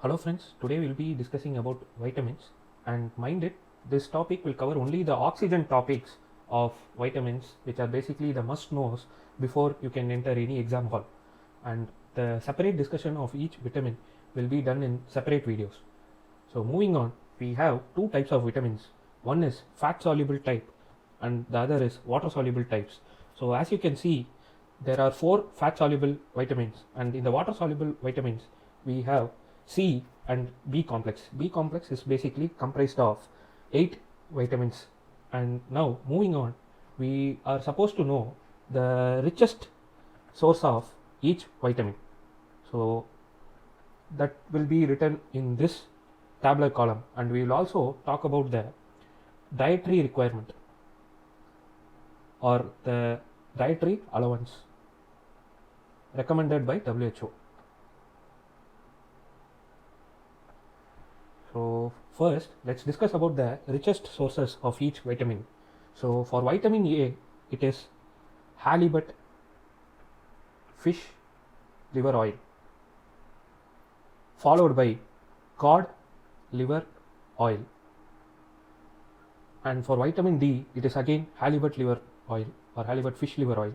Hello friends, today we'll be discussing about vitamins, and mind it, this topic will cover only the oxygen topics of vitamins, which are basically the must knows before you can enter any exam hall, and the separate discussion of each vitamin will be done in separate videos. So moving on, we have two types of vitamins. One is fat soluble type and the other is water soluble types. So as you can see, there are four fat soluble vitamins, and in the water soluble vitamins we have C and B complex. B complex is basically comprised of 8 vitamins. And now moving on, we are supposed to know the richest source of each vitamin. So that will be written in this tabular column, and we will also talk about the dietary requirement or the dietary allowance recommended by WHO. So first, let's discuss about the richest sources of each vitamin. So for vitamin A, it is halibut fish liver oil, followed by cod liver oil, and for vitamin D, it is again halibut liver oil or halibut fish liver oil.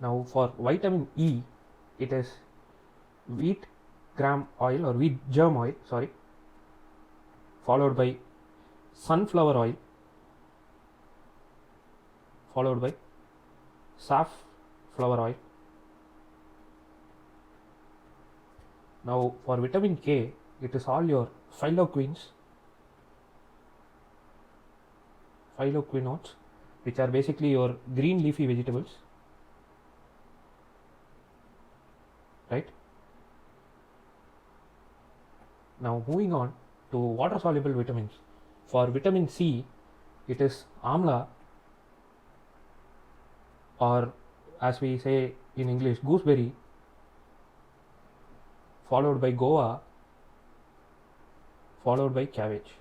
Now for vitamin E, it is wheat gram oil or wheat germ oil, followed by sunflower oil, followed by safflower oil. Now for vitamin K, it is all your phytoquinones, which are basically your green leafy vegetables, right? Now moving on to water soluble vitamins. For vitamin C, it is amla, or as we say in English, gooseberry, followed by guava, followed by cabbage,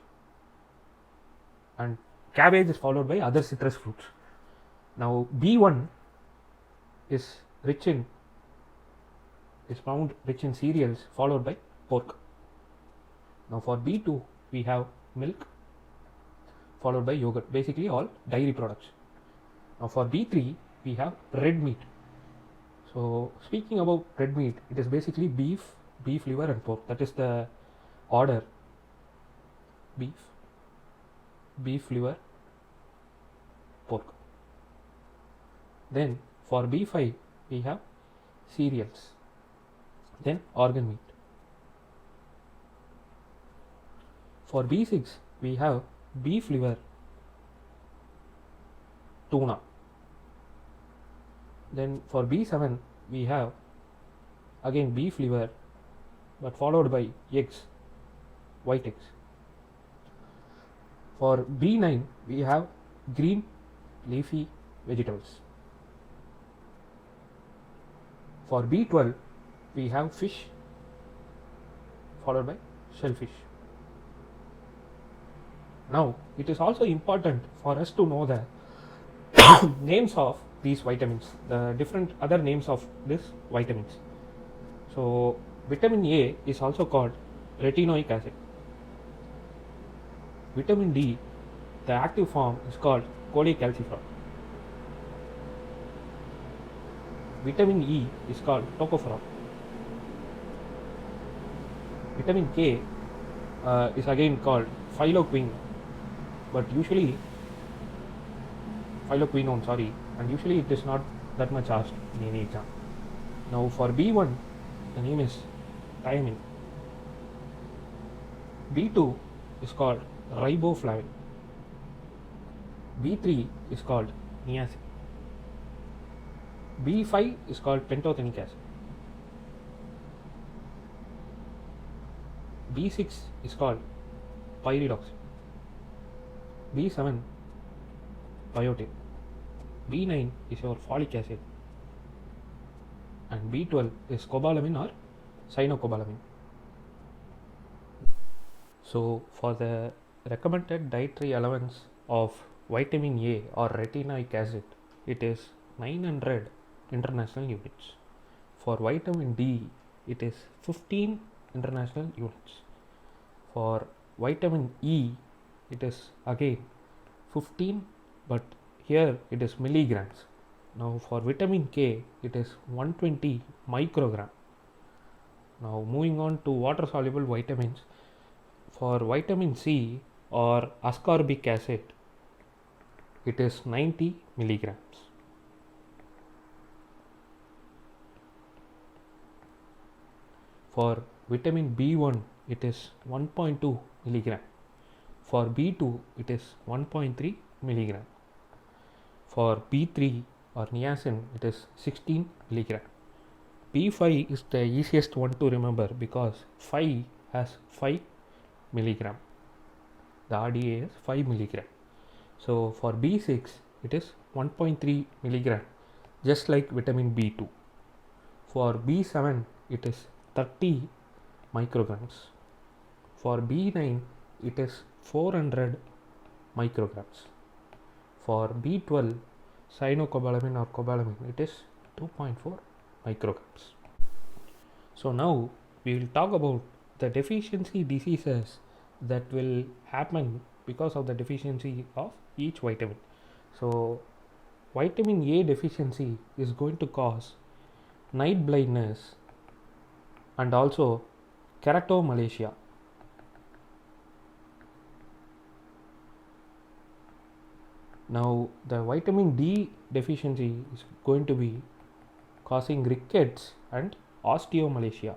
and cabbage is followed by other citrus fruits. Now B1 is found rich in cereals, followed by pork. Now for B2, we have milk, followed by yogurt, basically all dairy products. Now for B3, we have red meat. So speaking about red meat, it is basically beef liver and pork. That is the order: beef liver, pork. Then for B5, we have cereals, then organ meat. For B6, we have beef liver, tuna. Then for B7, we have again beef liver, but followed by eggs, white eggs. For B9, we have green leafy vegetables. For B12, we have fish, followed by shellfish. Now, it is also important for us to know the names of these vitamins, the different other names of these vitamins. So, vitamin A is also called retinoic acid. Vitamin D, the active form is called cholecalciferol. Vitamin E is called tocopherol. Vitamin K is again called phylloquine, but usually phylloquinone, and usually it is not that much asked in any exam. Now for B1, the name is thiamine. B2 is called riboflavin. B3 is called niacin. B5 is called pantothenic acid. B6 is called pyridoxine. B7 biotin. B9 is your folic acid, and B12 is cobalamin or cyanocobalamin. So for the recommended dietary allowance of vitamin A or retinoic acid, it is 900 international units. For vitamin D, it is 15 international units. For vitamin E, it is again 15, but here it is milligrams. Now for vitamin K, it is 120 microgram. Now moving on to water soluble vitamins. For vitamin C or ascorbic acid, it is 90 milligrams. For vitamin B1, it is 1.2 milligram. For B2, it is 1.3 milligram. For B3 or niacin, it is 16 milligram. B5 is the easiest one to remember because 5 has 5 milligram. The RDA is 5 milligram. So for B6, it is 1.3 milligram, just like vitamin B2. For B7, it is 30 micrograms. For B9, it is 400 micrograms. For B12, cyanocobalamin or cobalamin, it is 2.4 micrograms. So now we will talk about the deficiency diseases that will happen because of the deficiency of each vitamin. So vitamin A deficiency is going to cause night blindness and also keratomalacia. Now the vitamin D deficiency is going to be causing rickets and osteomalacia.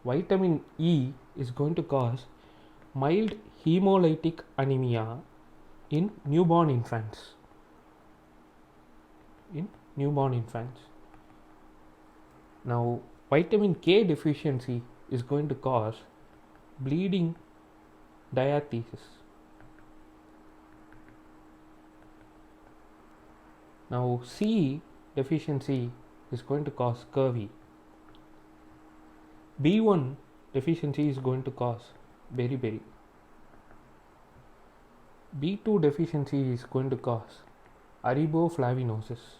Vitamin E is going to cause mild hemolytic anemia in newborn infants. Now vitamin K deficiency is going to cause bleeding diathesis. Now C deficiency is going to cause scurvy. B1 deficiency is going to cause beriberi. B2 deficiency is going to cause araboflavinosis.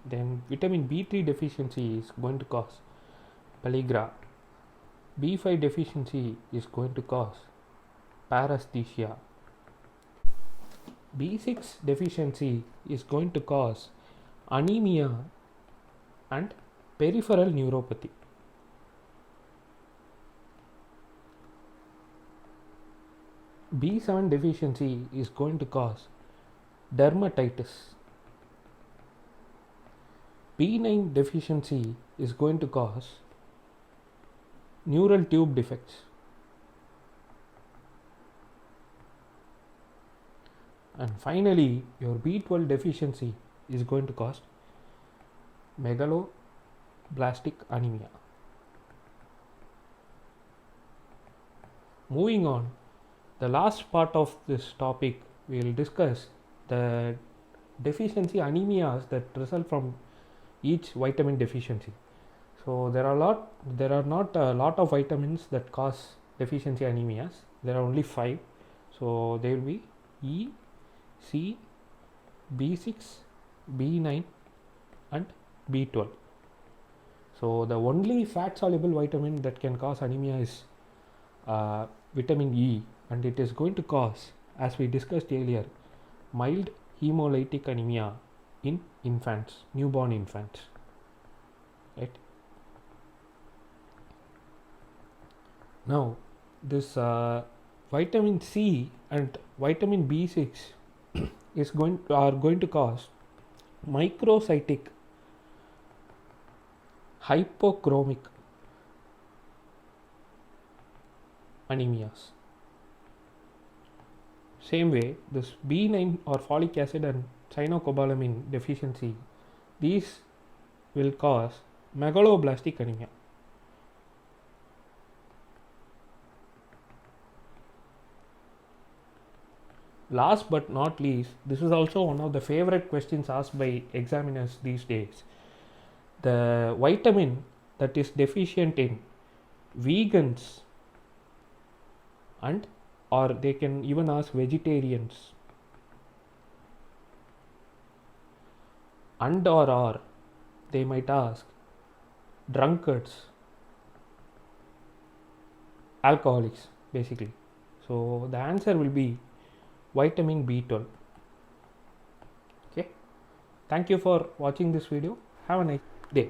Then vitamin B3 deficiency is going to cause pellagra. B5 deficiency is going to cause paresthesia. B6 deficiency is going to cause anemia and peripheral neuropathy. B7 deficiency is going to cause dermatitis. B9 deficiency is going to cause neural tube defects. And finally, your B12 deficiency is going to cause megaloblastic anemia. Moving on, the last part of this topic, we will discuss the deficiency anemias that result from each vitamin deficiency. So there are not a lot of vitamins that cause deficiency anemias. There are only 5. So they will be E, C, B6, B9 and B12. So the only fat soluble vitamin that can cause anemia is vitamin E, and it is going to cause, as we discussed earlier, mild hemolytic anemia in infants, newborn infants, right? Now this vitamin C and vitamin B6 are going to cause microcytic hypochromic anemias. Same way, this B9 or folic acid and cyanocobalamin deficiency, these will cause megaloblastic anemia. Last but not least, this is also one of the favorite questions asked by examiners these days. The vitamin that is deficient in vegans, and or they can even ask vegetarians. and or they might ask drunkards, alcoholics basically. So the answer will be vitamin B12. Okay, thank you for watching this video. Have a nice day.